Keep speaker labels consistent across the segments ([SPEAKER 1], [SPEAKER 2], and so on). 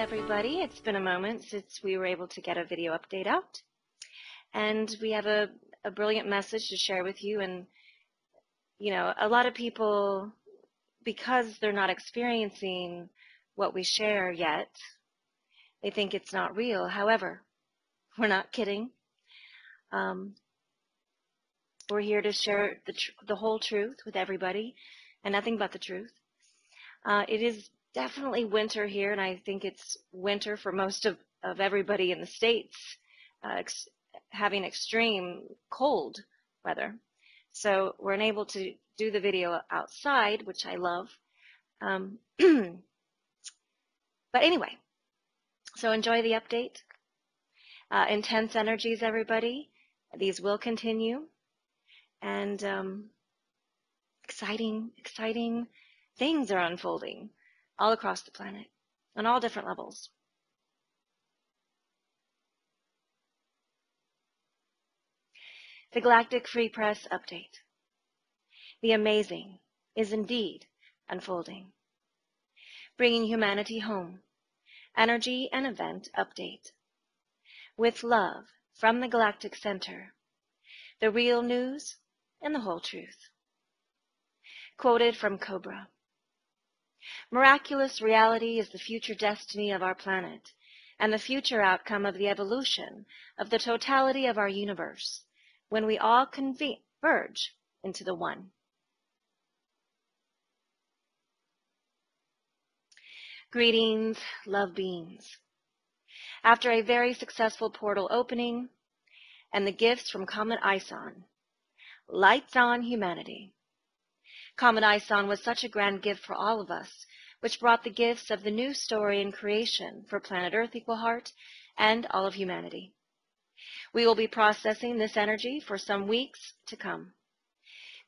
[SPEAKER 1] everybody. It's been a moment since we were able to get a video update out. And we have a brilliant message to share with you. And, you know, a lot of people, because they're not experiencing what we share yet, they think it's not real. However, we're not kidding. We're here to share the whole truth with everybody and nothing but the truth. It is definitely winter here, and I think it's winter for most of everybody in the States, having extreme cold weather. So we're unable to do the video outside, which I love. But anyway, so enjoy the update. Intense energies, everybody. These will continue. And exciting things are unfolding all across the planet on all different levels. The Galactic Free Press Update. The amazing is indeed unfolding. Bringing humanity home. Energy and event update. With love from the Galactic Center. The real news and the whole truth. Quoted from Cobra. Miraculous reality is the future destiny of our planet and the future outcome of the evolution of the totality of our universe when we all converge into the one. Greetings, love beings. After a very successful portal opening and the gifts from Comet Ison, lights on humanity. Comet Ison was such a grand gift for all of us, which brought the gifts of the new story and creation for planet Earth Equal Heart and all of humanity. We will be processing this energy for some weeks to come.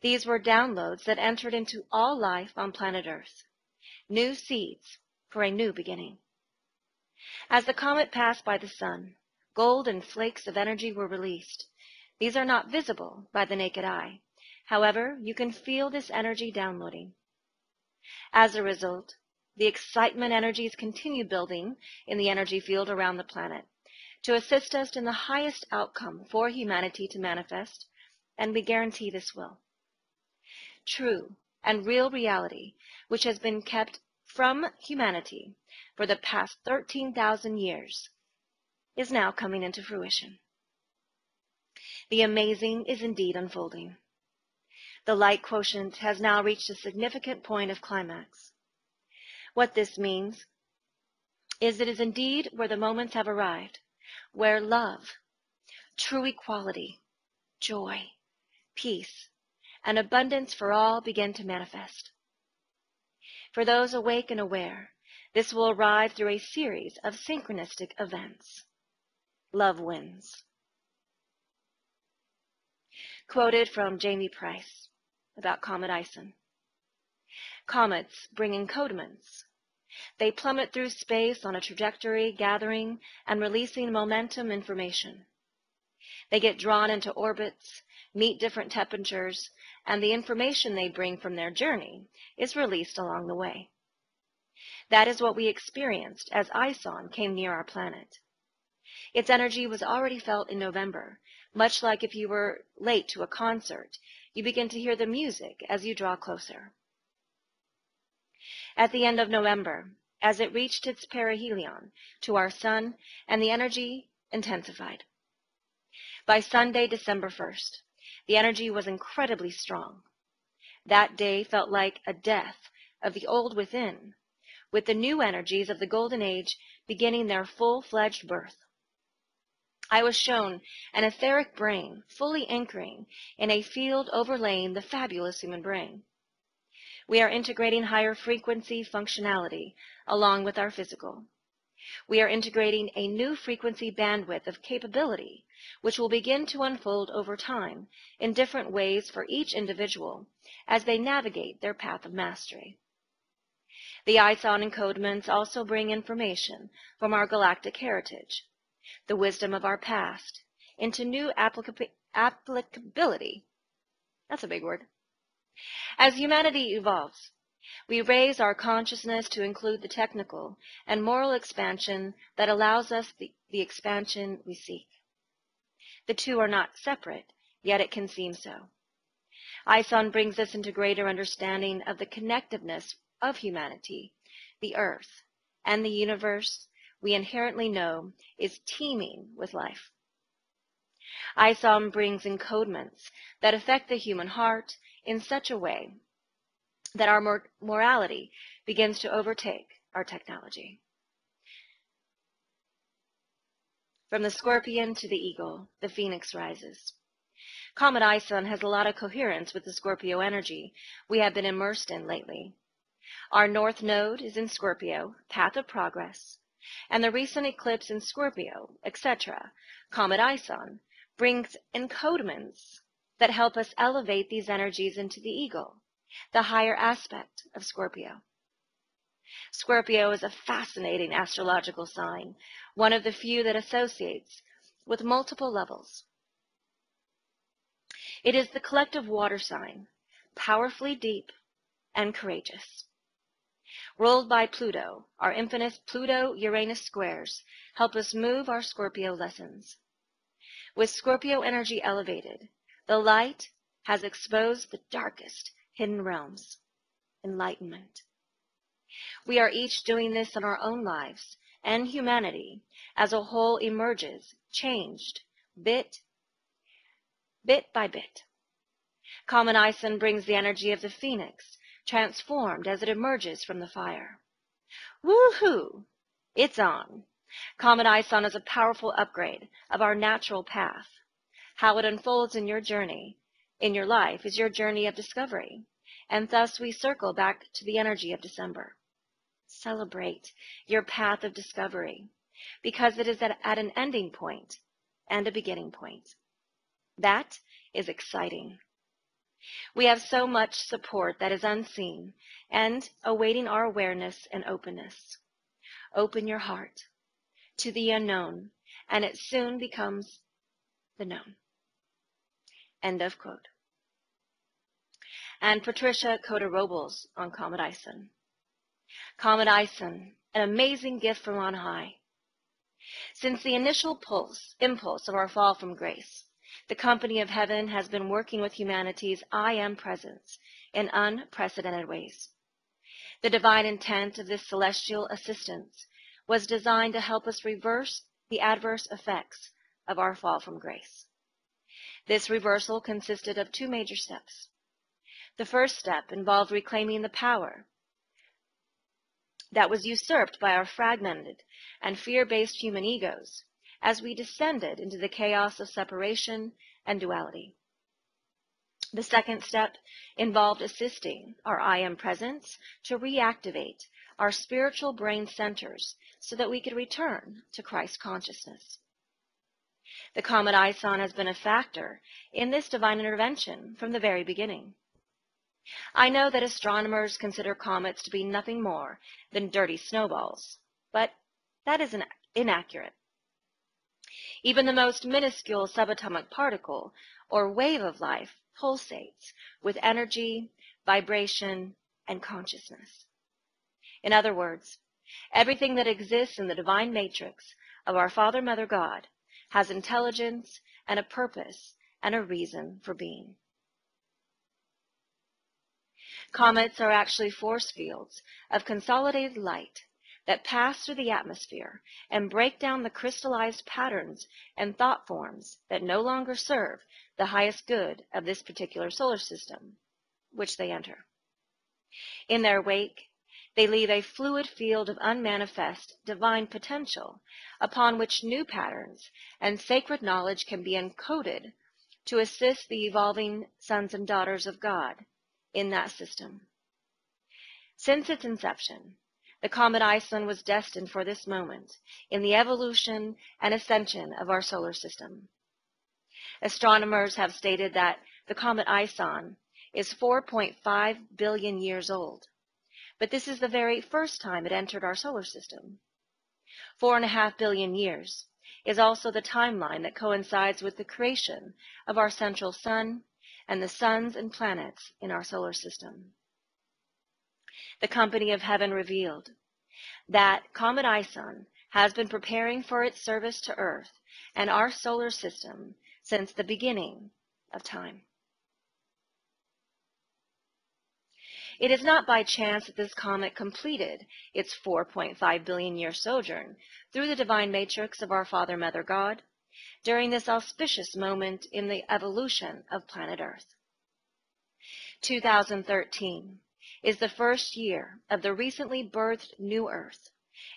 [SPEAKER 1] These were downloads that entered into all life on planet Earth, new seeds for a new beginning. As the comet passed by the sun, gold and flakes of energy were released. These are not visible by the naked eye. However, you can feel this energy downloading. As a result, the excitement energies continue building in the energy field around the planet to assist us in the highest outcome for humanity to manifest, and we guarantee this will. True and real reality, which has been kept from humanity for the past 13,000 years, is now coming into fruition. The amazing is indeed unfolding. The Light Quotient has now reached a significant point of climax. What this means is it is indeed where the moments have arrived, where love, true equality, joy, peace, and abundance for all begin to manifest. For those awake and aware, this will arrive through a series of synchronistic events. Love wins. Quoted from Jamie Price about Comet Ison. Comets bring encodements. They plummet through space on a trajectory, gathering and releasing momentum information. They get drawn into orbits, meet different temperatures, and the information they bring from their journey is released along the way. That is what we experienced as Ison came near our planet. Its energy was already felt in November, much like if you were late to a concert, you begin to hear the music as you draw closer. At the end of November, as it reached its perihelion to our sun, and the energy intensified. By Sunday, December 1st, the energy was incredibly strong. That day felt like a death of the old within, with the new energies of the Golden Age beginning their full-fledged birth. I was shown an etheric brain fully anchoring in a field overlaying the fabulous human brain. We are integrating higher frequency functionality along with our physical. We are integrating a new frequency bandwidth of capability, which will begin to unfold over time in different ways for each individual as they navigate their path of mastery. The Ison encodements also bring information from our galactic heritage, the wisdom of our past, into new applicability. That's a big word. As humanity evolves, We raise our consciousness to include the technical and moral expansion that allows us the expansion we seek. The two are not separate, yet it can seem so. ISON brings us into greater understanding of the connectiveness of humanity, the earth, and the universe we inherently know is teeming with life. ISON brings encodements that affect the human heart in such a way that our morality begins to overtake our technology. From the scorpion to the eagle, the phoenix rises. Comet ISON has a lot of coherence with the Scorpio energy we have been immersed in lately. Our north node is in Scorpio, path of progress, and the recent eclipse in Scorpio, etc., Comet ISON, brings encodements that help us elevate these energies into the eagle, the higher aspect of Scorpio. Scorpio is a fascinating astrological sign, one of the few that associates with multiple levels. It is the collective water sign, powerfully deep and courageous. Ruled by Pluto, our infamous Pluto-Uranus squares help us move our Scorpio lessons. With Scorpio energy elevated, the light has exposed the darkest hidden realms. Enlightenment. We are each doing this in our own lives, and humanity as a whole emerges, changed, bit by bit. Comet ISON brings the energy of the phoenix, transformed as it emerges from the fire. Woohoo! It's on. Comet ISON is a powerful upgrade of our natural path. How it unfolds in your journey, in your life, is your journey of discovery, and thus we circle back to the energy of December. Celebrate your path of discovery, because it is at an ending point and a beginning point. That is exciting. We have so much support that is unseen and awaiting our awareness and openness. Open your heart to the unknown, and it soon becomes the known. End of quote. And Patricia Coda-Robles on Comet ISON. Comet ISON, an amazing gift from on high. Since the initial impulse of our fall from grace, the company of heaven has been working with humanity's I am presence in unprecedented ways. The divine intent of this celestial assistance was designed to help us reverse the adverse effects of our fall from grace. This reversal consisted of two major steps. The first step involved reclaiming the power that was usurped by our fragmented and fear-based human egos as we descended into the chaos of separation and duality. The second step involved assisting our I am presence to reactivate our spiritual brain centers so that we could return to Christ consciousness. The Comet ISON has been a factor in this divine intervention from the very beginning. I know that astronomers consider comets to be nothing more than dirty snowballs, but that is inaccurate. Even the most minuscule subatomic particle or wave of life pulsates with energy, vibration, and consciousness. In other words, everything that exists in the divine matrix of our Father, Mother, God has intelligence and a purpose and a reason for being. Comets are actually force fields of consolidated light that pass through the atmosphere and break down the crystallized patterns and thought forms that no longer serve the highest good of this particular solar system, which they enter. In their wake, they leave a fluid field of unmanifest divine potential upon which new patterns and sacred knowledge can be encoded to assist the evolving sons and daughters of God in that system. Since its inception, the Comet ISON was destined for this moment in the evolution and ascension of our solar system. Astronomers have stated that the Comet ISON is 4.5 billion years old, but this is the very first time it entered our solar system. 4.5 billion years is also the timeline that coincides with the creation of our central sun and the suns and planets in our solar system. the company of heaven revealed that Comet Ison has been preparing for its service to Earth and our solar system since the beginning of time. It is not by chance that this comet completed its 4.5 billion year sojourn through the divine matrix of our Father, Mother God during this auspicious moment in the evolution of planet Earth. 2013 is the first year of the recently birthed new Earth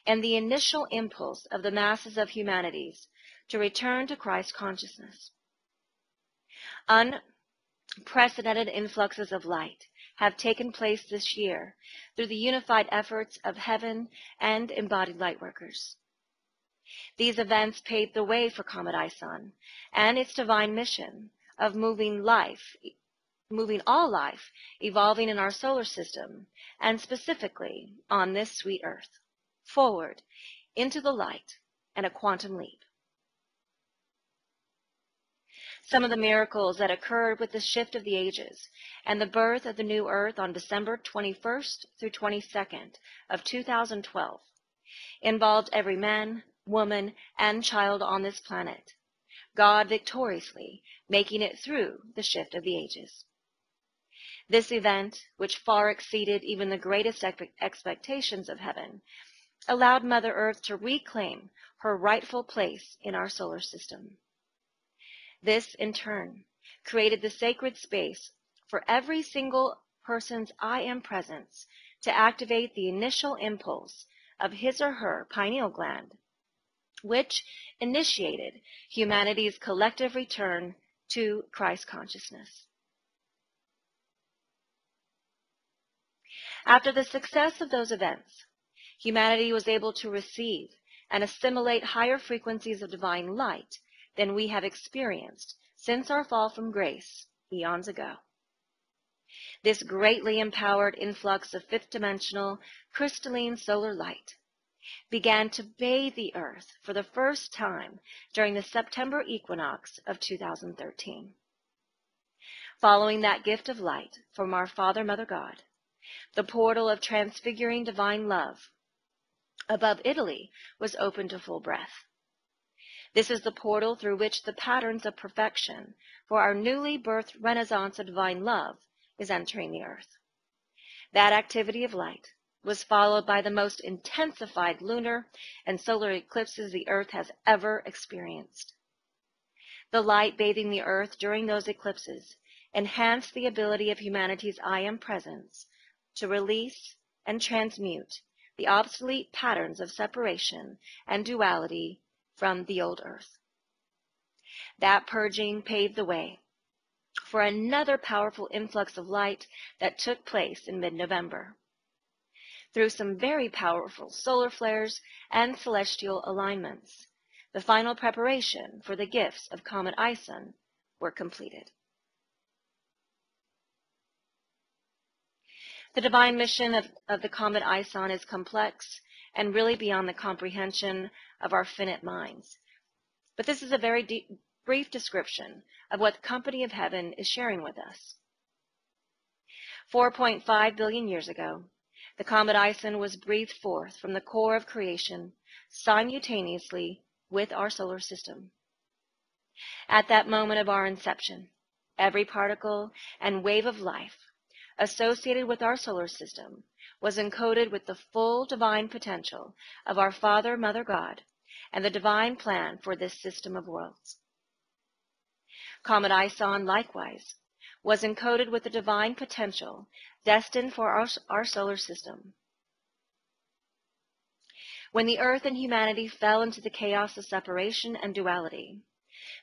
[SPEAKER 1] and the initial impulse of the masses of humanities to return to Christ consciousness. Unprecedented influxes of light have taken place this year through the unified efforts of heaven and embodied lightworkers. These events paved the way for Comet Ison and its divine mission of moving all life evolving in our solar system, and specifically on this sweet Earth, forward into the light and a quantum leap. Some of the miracles that occurred with the shift of the ages and the birth of the new Earth on December 21st through 22nd of 2012 involved every man, woman, and child on this planet, God victoriously making it through the shift of the ages. This event, which far exceeded even the greatest expectations of heaven, allowed Mother Earth to reclaim her rightful place in our solar system. This, in turn, created the sacred space for every single person's I am presence to activate the initial impulse of his or her pineal gland, which initiated humanity's collective return to Christ consciousness. After the success of those events, humanity was able to receive and assimilate higher frequencies of divine light than we have experienced since our fall from grace eons ago. This greatly empowered influx of fifth-dimensional, crystalline solar light began to bathe the Earth for the first time during the September equinox of 2013. Following that gift of light from our Father, Mother God, the portal of transfiguring divine love above Italy was opened to full breath. This is the portal through which the patterns of perfection for our newly birthed renaissance of divine love is entering the Earth. That activity of light was followed by the most intensified lunar and solar eclipses the Earth has ever experienced. The light bathing the Earth during those eclipses enhanced the ability of humanity's I am presence to release and transmute the obsolete patterns of separation and duality from the old Earth. That purging paved the way for another powerful influx of light that took place in mid-November. Through some very powerful solar flares and celestial alignments, the final preparation for the gifts of Comet Ison were completed. The divine mission of the Comet Ison is complex and really beyond the comprehension of our finite minds. But this is a very brief description of what the Company of Heaven is sharing with us. 4.5 billion years ago, the Comet Ison was breathed forth from the core of creation simultaneously with our solar system. At that moment of our inception, every particle and wave of life associated with our solar system was encoded with the full divine potential of our Father, Mother God, and the divine plan for this system of worlds. Comet Ison, likewise, was encoded with the divine potential destined for our solar system. When the Earth and humanity fell into the chaos of separation and duality,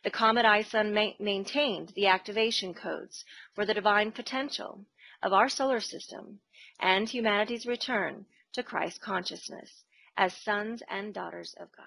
[SPEAKER 1] the Comet Ison maintained the activation codes for the divine potential of our solar system and humanity's return to Christ consciousness as sons and daughters of God.